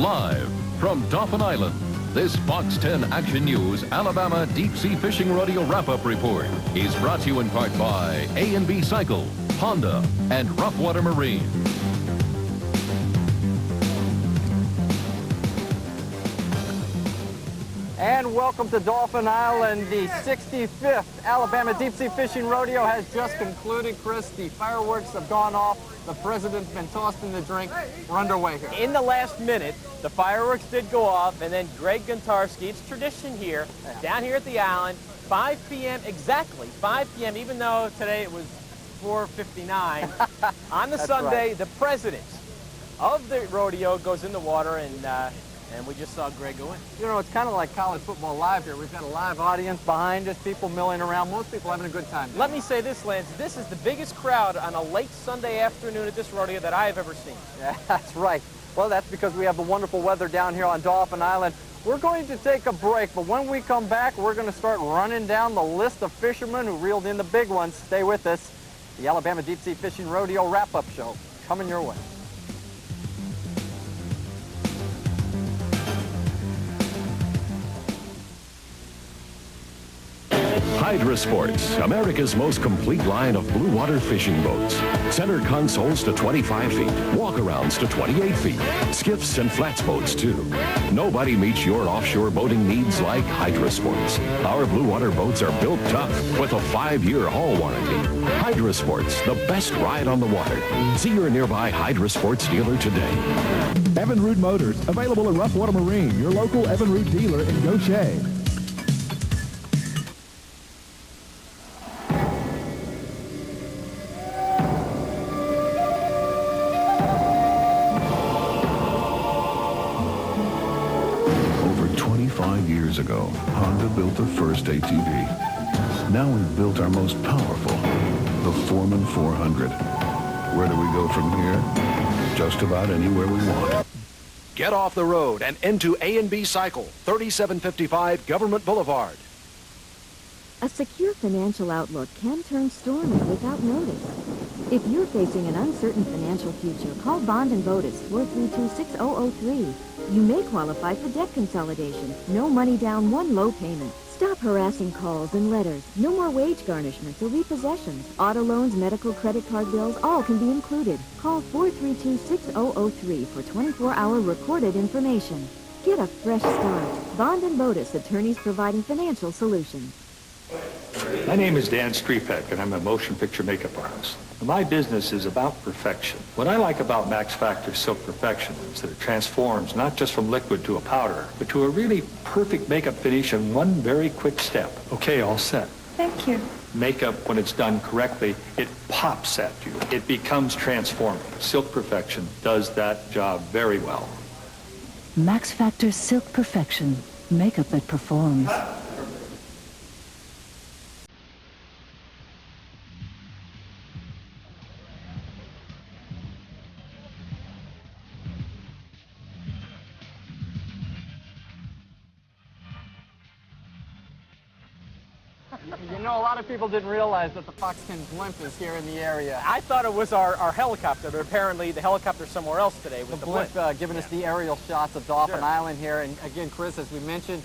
Live from Dauphin Island, this Fox 10 Action News Alabama Deep Sea Fishing Rodeo Wrap-Up Report is brought to you in part by A&B Cycle, Honda, and Rough Water Marine. And welcome to Dauphin Island. The 65th Alabama Deep Sea Fishing Rodeo has just concluded. Chris, the fireworks have gone off. The president's been tossed in the drink. We're underway here. In the last minute, the fireworks did go off, and then Greg Gontarski, it's tradition here, down here at the island, 5 p.m. exactly, 5 p.m., even though today it was 4:59. On the Sunday, right. The president of the rodeo goes in the water, and we just saw Greg go in. You know, it's kind of like college football live here. We've got a live audience behind us, people milling around, most people having a good time. Let me say this, Lance, this is the biggest crowd on a late Sunday afternoon at this rodeo that I have ever seen. Yeah, that's right. Well, that's because we have the wonderful weather down here on Dauphin Island. We're going to take a break, but when we come back, we're going to start running down the list of fishermen who reeled in the big ones. Stay with us. The Alabama Deep Sea Fishing Rodeo Wrap-Up Show coming your way. Hydra Sports, America's most complete line of blue water fishing boats. Center consoles to 25 feet, walkarounds to 28 feet, skiffs and flats boats too. Nobody meets your offshore boating needs like Hydra Sports. Our blue water boats are built tough with a 5-year hull warranty. Hydra Sports, the best ride on the water. See your nearby Hydra Sports dealer today. Evinrude Motors, available at Rough Water Marine, your local Evinrude dealer in Gaucher. Years ago, Honda built the first ATV. Now we've built our most powerful, the Foreman 400. Where do we go from here? Just about anywhere we want. Get off the road and into A&B Cycle, 3755 Government Boulevard. A secure financial outlook can turn stormy without notice. If you're facing an uncertain financial future, call Bond and Botus 432-6003. You may qualify for debt consolidation. No money down, one low payment. Stop harassing calls and letters. No more wage garnishments or repossessions. Auto loans, medical credit card bills, all can be included. Call 432-6003 for 24-hour recorded information. Get a fresh start. Bond and Botus, attorneys providing financial solutions. My name is Dan Strepek, and I'm a motion picture makeup artist. My business is about perfection. What I like about Max Factor Silk Perfection is that it transforms not just from liquid to a powder, but to a really perfect makeup finish in one very quick step. Okay, all set. Thank you. Makeup, when it's done correctly, it pops at you. It becomes transforming. Silk Perfection does that job very well. Max Factor Silk Perfection. Makeup that performs. You know, a lot of people didn't realize that the Fox 10 blimp is here in the area. I thought it was our helicopter, but apparently the helicopter's somewhere else today with the blimp. Giving us the aerial shots of Dauphin Island here. And again, Chris, as we mentioned,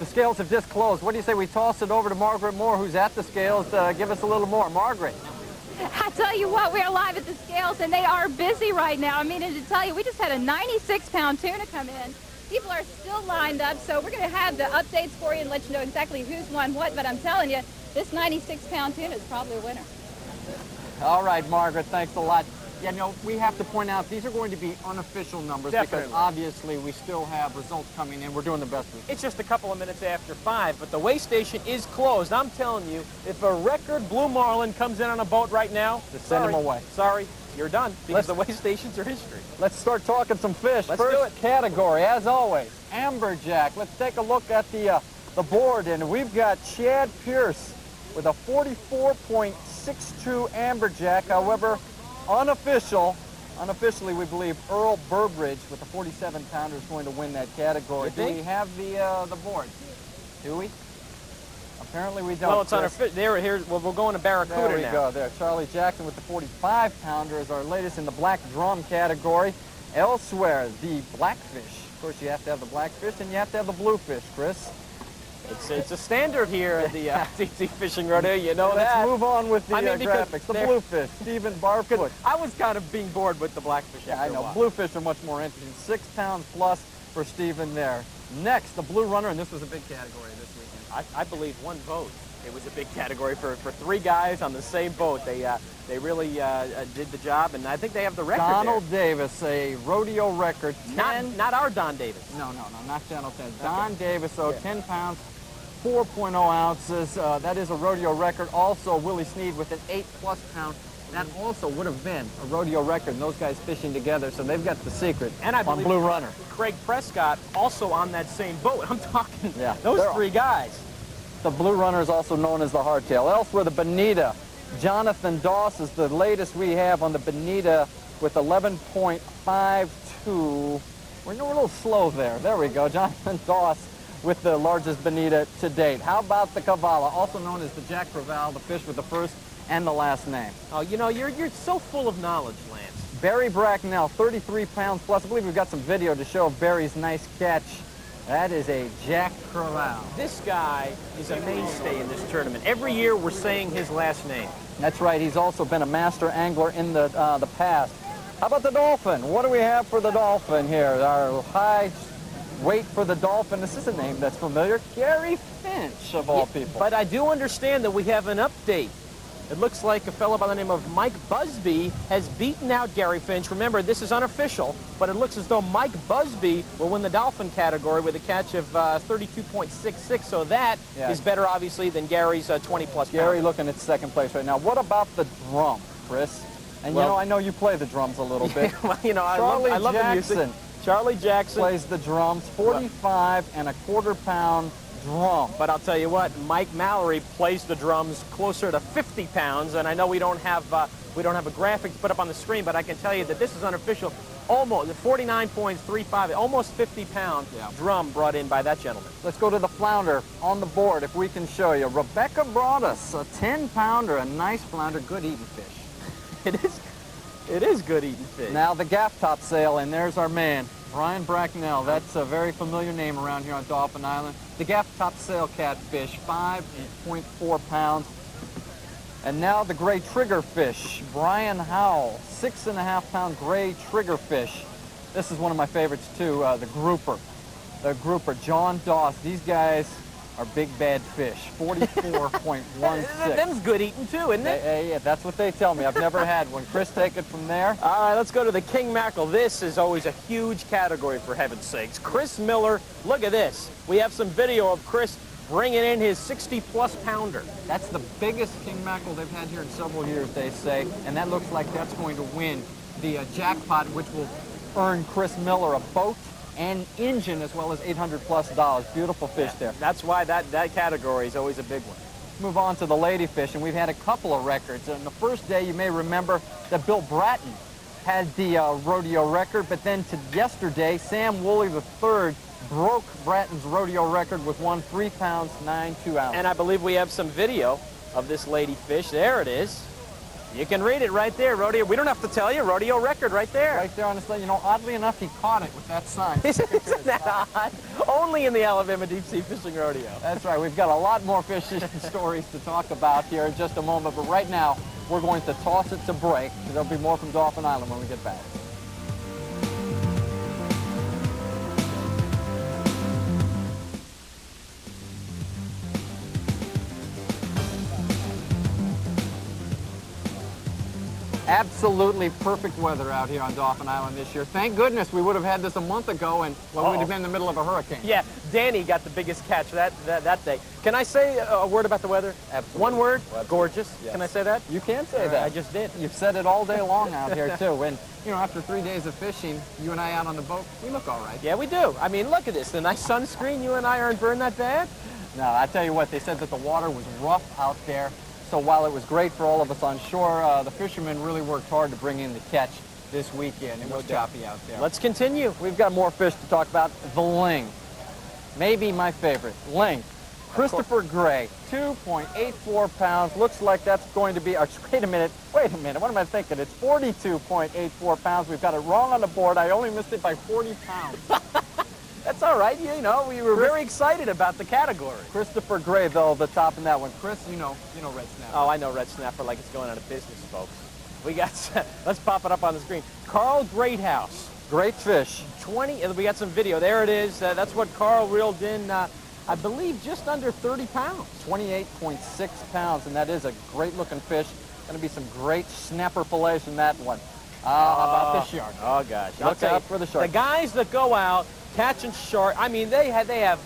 the scales have just closed. What do you say we toss it over to Margaret Moore, who's at the scales, to give us a little more? Margaret. I tell you what, we're live at the scales, and they are busy right now. I mean, to tell you, we just had a 96-pound tuna come in. People are still lined up, so we're going to have the updates for you and let you know exactly who's won what. But I'm telling you, this 96-pound tuna is probably a winner. All right, Margaret, thanks a lot. Yeah, no, we have to point out these are going to be unofficial numbers because obviously we still have results coming in. We're doing the best we can. It's just a couple of minutes after 5, but the weigh station is closed. I'm telling you, if a record blue marlin comes in on a boat right now, just send him away. Sorry, you're done because the weigh stations are history. Let's start talking some fish. Let's do it. Category, as always, amberjack. Let's take a look at the board, and we've got Chad Pierce with a 44.62 amberjack. However, unofficially, we believe Earl Burbridge with the 47-pounder is going to win that category. Do we have the board? Do we? Apparently we don't. Well, it's unofficial. Well, we're going to Barracuda now. There we go. There, Charlie Jackson with the 45-pounder is our latest in the black drum category. Elsewhere, the blackfish course, you have to have the blackfish and you have to have the bluefish, Chris. It's a standard here at the Deepsea Fishing Rodeo. You know that. Let's move on with the graphics. The bluefish, Stephen Barfoot. I was kind of being bored with the blackfish. Yeah, I know. Bluefish are much more interesting. 6 pounds plus for Stephen there. Next, the blue runner, and this was a big category this weekend. I believe one boat. It was a big category for 3 guys on the same boat. They really did the job, and I think they have the record Donald there. Davis, a rodeo record. Not our Don Davis. No, not Donald Davis. Don Davis, so 10 pounds, 4.0 ounces. That is a rodeo record. Also, Willie Sneed with an 8+ pound. That also would have been a rodeo record, and those guys fishing together, so they've got the secret and I on believe Blue Runner. Craig Prescott also on that same boat. I'm talking those 3 guys. The Blue Runner is also known as the hardtail. Elsewhere, the Bonita. Jonathan Doss is the latest we have on the Bonita with 11.52. We're a little slow there. There we go. Jonathan Doss with the largest Bonita to date. How about the Cavala, also known as the Jack Crevalle, the fish with the first and the last name? Oh, you know, you're so full of knowledge, Lance. Barry Bracknell, 33 pounds plus. I believe we've got some video to show Barry's nice catch. That is a Jack Crevalle. This guy is a mainstay in this tournament. Every year we're saying his last name. That's right. He's also been a master angler in the past. How about the Dauphin? What do we have for the Dauphin here? Our high weight for the Dauphin. This is a name that's familiar. Gary Finch, of all people. But I do understand that we have an update. It looks like a fellow by the name of Mike Busby has beaten out Gary Finch. Remember, this is unofficial, but it looks as though Mike Busby will win the Dolphin category with a catch of 32.66, so that is better, obviously, than Gary's 20-plus. Gary looking at second place right now. What about the drum, Chris? And, you know, I know you play the drums a little bit. Well, you know, I love the music. Charlie Jackson plays the drums, 45.25 pound drum. But I'll tell you what, Mike Mallory plays the drums closer to 50 pounds, and I know we don't have a graphic put up on the screen, but I can tell you that this is unofficial. Almost 49.35, almost 50-pound drum brought in by that gentleman. Let's go to the flounder on the board, if we can show you. Rebecca brought us a 10-pounder, a nice flounder, good eating fish. It is good eating fish. Now the gaff top sail, and there's our man, Brian Bracknell. That's a very familiar name around here on Dauphin Island. The gaff top sail catfish, 5.4 pounds. And now the gray triggerfish, Brian Howell, 6.5 pound gray triggerfish. This is one of my favorites too, the grouper. The grouper, John Doss. These guys are big bad fish, 44.16. Them's good eating too, isn't it? Yeah, that's what they tell me. I've never had one. Chris, take it from there. All right, let's go to the king mackerel. This is always a huge category, for heaven's sakes. Chris Miller, look at this. We have some video of Chris bringing in his 60-plus pounder. That's the biggest king mackerel they've had here in several years, they say, and that looks like that's going to win the jackpot, which will earn Chris Miller a boat and engine, as well as $800+ Beautiful fish there. That's why that category is always a big one. Move on to the ladyfish, and we've had a couple of records. On the first day, you may remember that Bill Bratton had the rodeo record, but then yesterday, Sam Woolley III broke Bratton's rodeo record with 3 pounds, 9.2 ounces. And I believe we have some video of this ladyfish. There it is. You can read it right there, rodeo. We don't have to tell you, rodeo record right there. Right there on the slate. You know, oddly enough, he caught it with that sign. Isn't that odd? Only in the Alabama Deep-Sea Fishing Rodeo. That's right. We've got a lot more fishing stories to talk about here in just a moment, but right now, we're going to toss it to break. There'll be more from Dauphin Island when we get back. Absolutely perfect weather out here on Dauphin Island this year. Thank goodness we would have had this a month ago and we'd have been in the middle of a hurricane. Yeah, Danny got the biggest catch that day. Can I say a word about the weather? Absolutely. One word? Well, gorgeous. yes. Can I say that? You can say that. I just did. You've said it all day long out here too. And you know, after 3 days of fishing, you and I out on the boat, we look all right. Yeah, we do. I mean, look at this. The nice sunscreen. You and I aren't burned that bad. No, I tell you what, they said that the water was rough out there. So while it was great for all of us on shore, the fishermen really worked hard to bring in the catch this weekend. It was choppy out there. Let's continue. We've got more fish to talk about. The ling. Maybe my favorite. Ling. Christopher Gray, 2.84 pounds. Looks like that's going to be, wait a minute. What am I thinking? It's 42.84 pounds. We've got it wrong on the board. I only missed it by 40 pounds. That's all right. You know, we were very excited about the category. Christopher Gray, though, the top in that one. Chris, you know red snapper. Oh, I know red snapper like it's going out of business, folks. We got, let's pop it up on the screen. Carl Greathouse. Great fish. 20, we got some video. There it is. That's what Carl reeled in, I believe, just under 30 pounds. 28.6 pounds, and that is a great-looking fish. Going to be some great snapper fillets in that one. How about this shark? Oh, gosh. Look out for the shark. The guys that go out catching shark, I mean, they have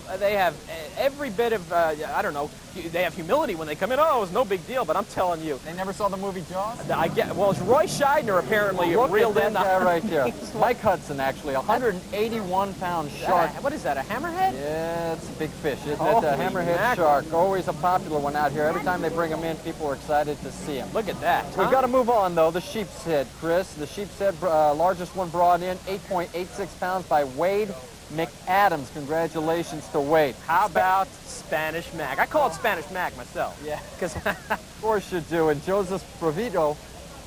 every bit of, I don't know, they have humility when they come in. Oh, it's no big deal, but I'm telling you. They never saw the movie Jaws? Well, it's Roy Scheidner apparently reeled in. Look at that guy right there. Mike Hudson, actually, 181-pound shark. What is that, a hammerhead? Yeah, it's a big fish, isn't it? A hammerhead shark. Always a popular one out here. Every time they bring them in, people are excited to see him. Look at that. We've got to move on, though. The sheep's head, Chris. The sheep's head, largest one brought in, 8.86 pounds by Wade McAdams. Congratulations to Wade. How about Spanish Mac? I call it Spanish Mac myself. Yeah. Of course you do. And Joseph Provito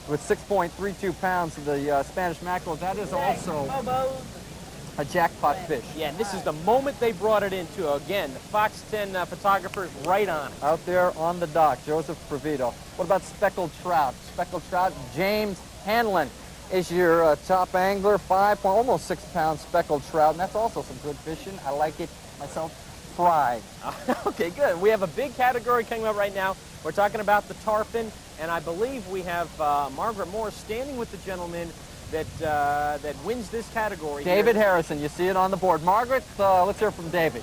with 6.32 pounds of the Spanish mackerel. That is also a jackpot fish. Yeah, and this is the moment they brought it into. Again, the Fox 10 photographers right on it. Out there on the dock, Joseph Provito. What about speckled trout? Speckled trout, James Hanlon is your top angler, almost 6 pound speckled trout, and that's also some good fishing. I like it myself fried. Okay, good. We have a big category coming up right now. We're talking about the tarpon, and I believe we have Margaret Moore standing with the gentleman that wins this category. David Harrison, you see it on the board. Margaret, let's hear from David.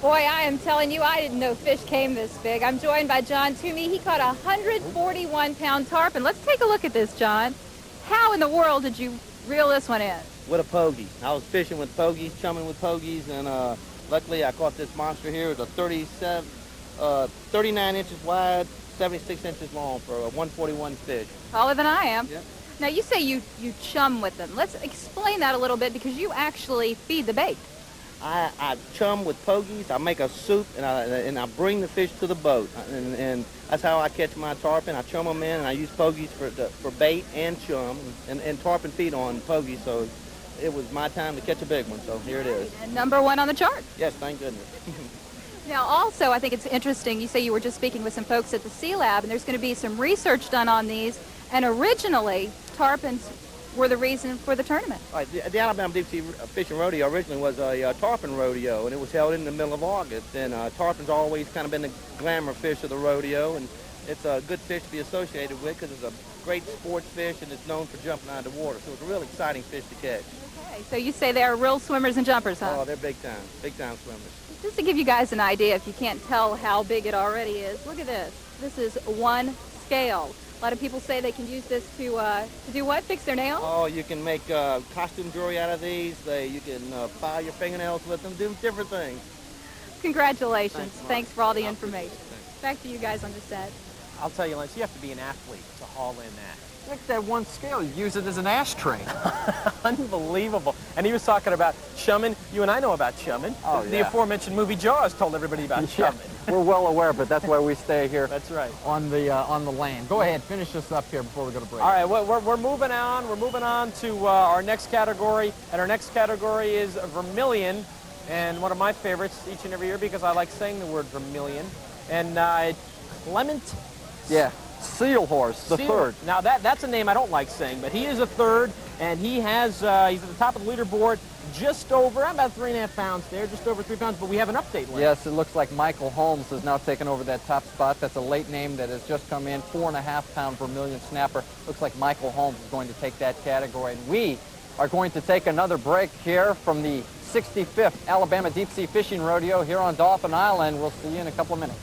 Boy, I am telling you, I didn't know fish came this big. I'm joined by John Toomey. He caught a 141-pound tarpon. Let's take a look at this, John. How in the world did you reel this one in? With a pogie. I was fishing with pogies, chumming with pogies, and luckily I caught this monster here. It was a 39 inches wide, 76 inches long for a 141 fish. Taller than I am. Yep. Now, you say you chum with them. Let's explain that a little bit, because you actually feed the bait. I chum with pogies. I make a soup, and I bring the fish to the boat, and that's how I catch my tarpon. I chum them in, and I use pogies for bait and chum, and tarpon feed on pogies. So it was my time to catch a big one. So here it is. And #1 on the chart. Yes, thank goodness. Now, also, I think it's interesting. You say you were just speaking with some folks at the Sea Lab, and there's going to be some research done on these. And originally, tarpons were the reason for the tournament. Right, the Alabama Deepsea Fishing Rodeo originally was a tarpon rodeo, and it was held in the middle of August. And tarpon's always kind of been the glamour fish of the rodeo, and it's a good fish to be associated with because it's a great sports fish and it's known for jumping out of the water. So it's a real exciting fish to catch. Okay, so you say they are real swimmers and jumpers, huh? Oh, they're big time swimmers. Just to give you guys an idea, if you can't tell how big it already is, look at this. This is 1 scale. A lot of people say they can use this to do what? Fix their nails? Oh, you can make costume jewelry out of these. You can file your fingernails with them, do different things. Congratulations. Thanks for all the information. Back to you guys on the set. I'll tell you, Lance, you have to be an athlete to haul in that. Look at that 1 scale. You use it as an ashtray. Unbelievable. And he was talking about chumming. You and I know about chumming. Oh, The aforementioned movie Jaws told everybody about chumming. We're well aware, but that's why we stay here. That's right. On the lane. Go ahead, finish this up here before we go to break. All right, we're moving on. We're moving on to our next category, and our next category is vermilion, and one of my favorites each and every year because I like saying the word vermilion. And Clement. Yeah. Seal Horse, the third. Now that's a name I don't like saying, but he is a third, and he has he's at the top of the leaderboard, just over about 3.5 pounds there, just over 3 pounds. But we have an update. Lane. Yes, it looks like Michael Holmes has now taken over that top spot. That's a late name that has just come in, 4.5 pound vermilion snapper. Looks like Michael Holmes is going to take that category, and we are going to take another break here from the 65th Alabama Deep-Sea Fishing Rodeo here on Dauphin Island. We'll see you in a couple of minutes.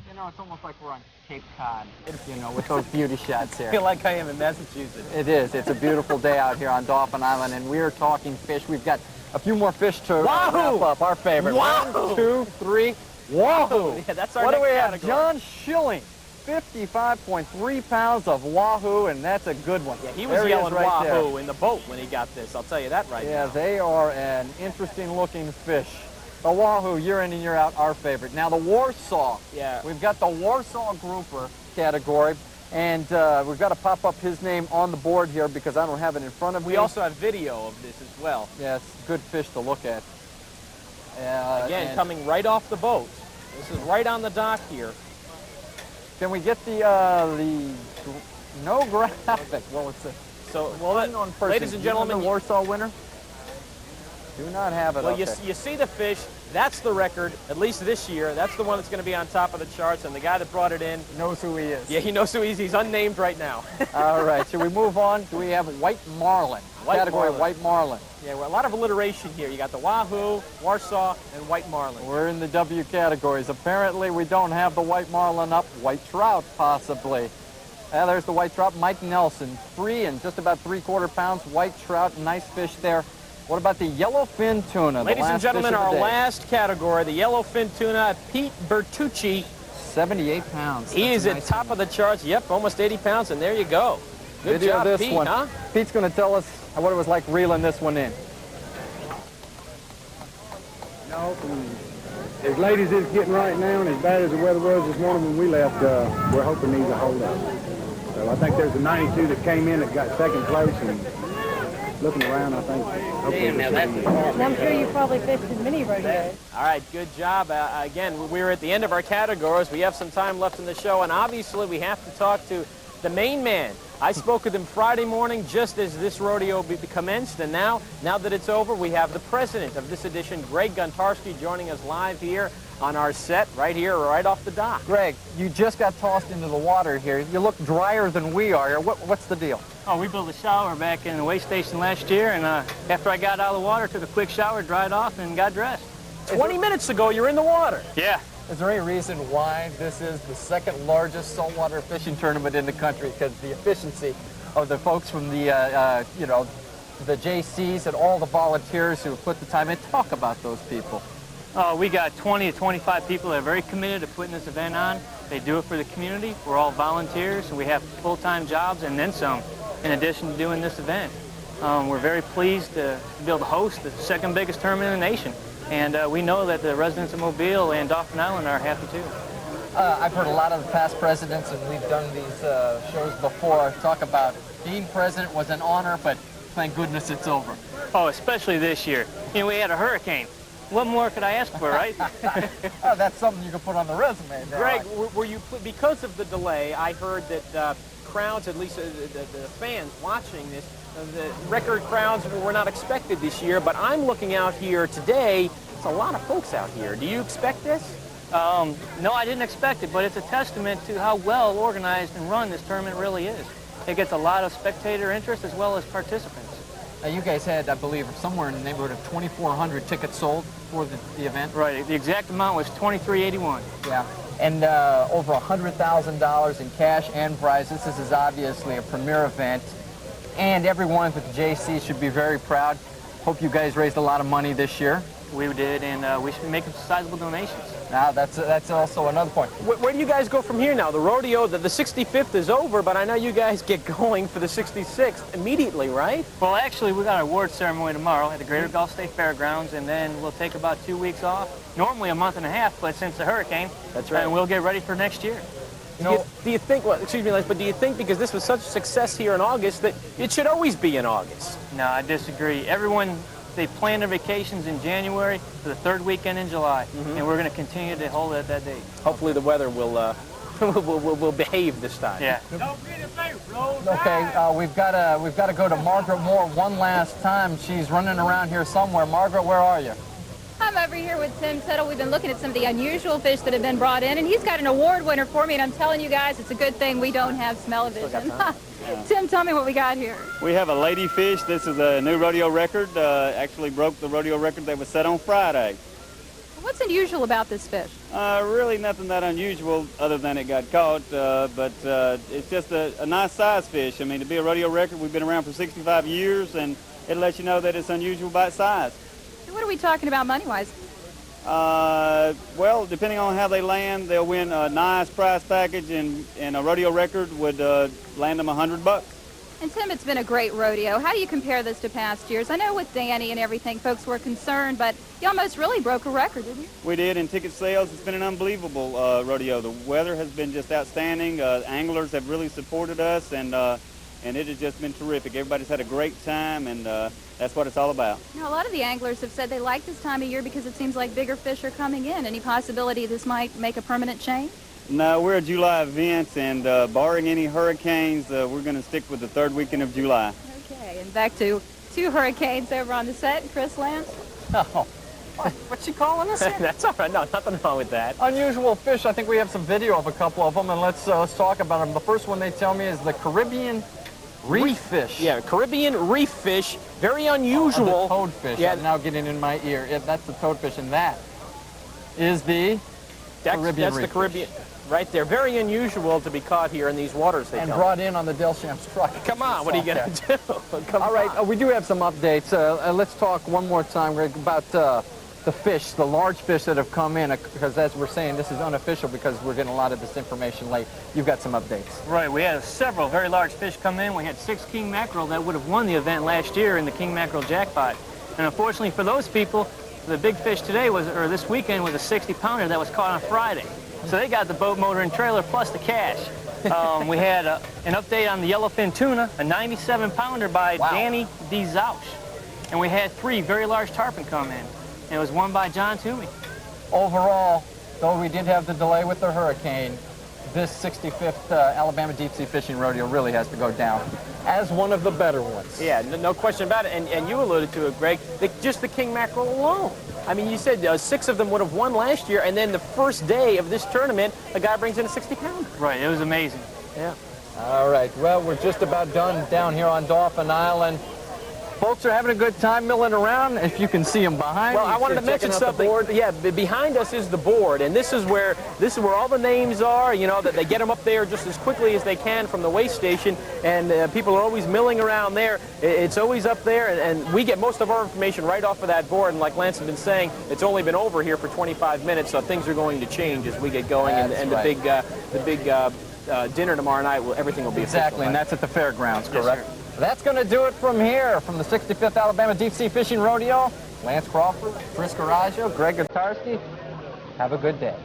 You know, it's almost like we're on Cape Cod, you know, with those beauty shots here. I feel like I am in Massachusetts. It is. It's a beautiful day out here on Dauphin Island, and we're talking fish. We've got A few more fish to Wahoo! wrap up our favorite. Wahoo! 1, 2, 3. Wahoo! Yeah, that's our What do next we have? category. John Schilling, 55.3 pounds of wahoo, and that's a good one. Yeah, he was There yelling is right there. wahoo in the boat when he got this. I'll tell you that right now. Yeah, they are an interesting-looking fish. The wahoo, year in and year out, our favorite. Now the Warsaw. Yeah. We've got the Warsaw grouper category, and we've got to pop up his name on the board here because I don't have it in front of me. We also have video of this as well. Yeah, it's a good fish to look at. Again, coming right off the boat. This is right on the dock here. Can we get the no graphic? Well, it's a So, well, ladies and gentlemen, the Warsaw winner. Do not have it. Well, up there. you see the fish. That's the record, at least this year. That's the one that's going to be on top of the charts, and the guy that brought it in knows who he is. Yeah, he knows who he is. He's unnamed right now. All right, should we move on? Do we have white marlin? Category white marlin. Yeah, well, a lot of alliteration here. You got the wahoo, Warsaw, and white marlin. We're in the W categories. Apparently, we don't have the white marlin up. White trout, possibly. There's the white trout. Mike Nelson, 3 and just about 3/4 pounds. White trout, nice fish there. What about the yellowfin tuna? Ladies and gentlemen, our last category, the yellowfin tuna, Pete Bertucci. 78 pounds. He is at top of the charts. Yep, almost 80 pounds, and there you go. Good Video job, this Pete, one. huh? Pete's going to tell us what it was like reeling this one in. No, as late as it's getting right now and as bad as the weather was this morning when we left, we're hoping these will hold up. So I think there's a 92 that came in that got second place, and looking around, I think. I'm sure you probably fished in many rodeos. All right, good job. Again, we're at the end of our categories. We have some time left in the show, and obviously we have to talk to the main man. I spoke with him Friday morning just as this rodeo commenced, and now that it's over, we have the president of this edition, Greg Gontarski, joining us live here on our set right here, right off the dock. Greg, you just got tossed into the water here. You look drier than we are here. What's the deal? Oh, we built a shower back in the weigh station last year, and after I got out of the water, took a quick shower, dried off, and got dressed. 20 minutes ago, you're in the water. Yeah. Is there any reason why this is the second largest saltwater fishing tournament in the country? Because the efficiency of the folks from the, the JCs and all the volunteers who put the time in. Talk about those people. We got 20 to 25 people that are very committed to putting this event on. They do it for the community. We're all volunteers, and we have full-time jobs and then some, in addition to doing this event. We're very pleased to be able to host the second biggest tournament in the nation. And we know that the residents of Mobile and Dauphin Island are happy too. I've heard a lot of the past presidents, and we've done these shows before, talk about being president was an honor, but thank goodness it's over. Oh, especially this year. You know, we had a hurricane. What more could I ask for, right? Oh, that's something you can put on the resume. Greg, were you, because of the delay, I heard that crowds, at least the fans watching this, the record crowds were not expected this year, but I'm looking out here today. It's a lot of folks out here. Do you expect this? No, I didn't expect it, but it's a testament to how well organized and run this tournament really is. It gets a lot of spectator interest as well as participants. Now, you guys had, I believe, somewhere in the neighborhood of 2,400 tickets sold for the event. Right. The exact amount was $23.81. Yeah. And over $100,000 in cash and prizes. This is obviously a premier event. And everyone with the JC should be very proud. Hope you guys raised a lot of money this year. We did, and we should be making sizable donations. Now, that's also another point. Where do you guys go from here now? The rodeo, the 65th is over, but I know you guys get going for the 66th immediately, right? Well, actually, we got our award ceremony tomorrow at the Greater Gulf State Fairgrounds, and then we'll take about 2 weeks off. Normally a month and a half, but since the hurricane, that's right. And we'll get ready for next year. Do you think, well, excuse me, Les, but do you think because this was such a success here in August that it should always be in August? No, I disagree. Everyone, they plan their vacations in January for the third weekend in July, and we're going to continue to hold it at that date. Hopefully the weather will will behave this time. Yeah. Okay, we've got to go to Margaret Moore one last time. She's running around here somewhere. Margaret, where are you? I'm over here with Tim Settle. We've been looking at some of the unusual fish that have been brought in, and he's got an award winner for me, and I'm telling you guys, it's a good thing we don't have smell-o-vision. Tim, tell me what we got here. We have a ladyfish. This is a new rodeo record. Actually broke the rodeo record that was set on Friday. What's unusual about this fish? Really nothing that unusual other than it got caught, but it's just a nice size fish. I mean, to be a rodeo record, we've been around for 65 years, and it lets you know that it's unusual by its size. What are we talking about money-wise? Well, depending on how they land, they'll win a nice prize package, and a rodeo record would land them $100. And Tim, it's been a great rodeo. How do you compare this to past years? I know with Danny and everything, folks were concerned, but you almost really broke a record, didn't you? We did. In ticket sales, it's been an unbelievable rodeo. The weather has been just outstanding. Anglers have really supported us, and it has just been terrific. Everybody's had a great time, and that's what it's all about. Now, a lot of the anglers have said they like this time of year because it seems like bigger fish are coming in. Any possibility this might make a permanent change? No, we're a July event, and barring any hurricanes, we're going to stick with the third weekend of July. Okay, and back to 2 hurricanes over on the set. Chris Lance? Oh, what's she calling us? That's all right. No, nothing wrong with that. Unusual fish. I think we have some video of a couple of them, and let's talk about them. The first one they tell me is the Caribbean reef fish. Yeah, Caribbean reef fish. Very unusual. Oh, the toadfish. Yeah. I'm now getting in my ear. Yeah, that's the toadfish, and that is the Caribbean reef the Caribbean. Fish. Right there. Very unusual to be caught here in these waters. And brought in on the Delchamps truck. Come on, what are you going to do? Come All right, we do have some updates. Let's talk one more time, Greg, about the fish, the large fish that have come in, because as we're saying, this is unofficial because we're getting a lot of this information late. You've got some updates. Right, we had several very large fish come in. We had 6 king mackerel that would have won the event last year in the king mackerel jackpot. And unfortunately for those people, the big fish today this weekend was a 60-pounder that was caught on Friday. So they got the boat, motor, and trailer plus the cash. We had an update on the yellowfin tuna, a 97-pounder by Danny D. Zausch. And we had 3 very large tarpon come in. And it was won by John Toomey. Overall, though we did have the delay with the hurricane, this 65th Alabama Deep-Sea Fishing Rodeo really has to go down as one of the better ones. Yeah, no question about it. And you alluded to it, Greg, just the king mackerel alone. I mean, you said 6 of them would have won last year, and then the first day of this tournament, a guy brings in a 60-pounder. Right, it was amazing. Yeah. All right, well, we're just about done down here on Dauphin Island. Folks are having a good time milling around, if you can see them behind. Well, I wanted to mention something. Yeah, behind us is the board, and this is where all the names are. You know, that they get them up there just as quickly as they can from the weigh station, and people are always milling around there. It's always up there, and we get most of our information right off of that board. And like Lance has been saying, it's only been over here for 25 minutes, so things are going to change as we get going. And the big dinner tomorrow night, everything will be exactly, and that's at the fairgrounds, correct? Yes, that's going to do it from here, from the 65th Alabama Deep-Sea Fishing Rodeo. Lance Crawford, Chris Coraggio, Greg Gontarski. Have a good day.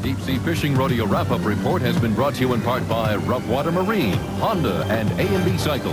Deep-Sea Fishing Rodeo Wrap-Up Report has been brought to you in part by Rough Water Marine, Honda, and A&B Cycle.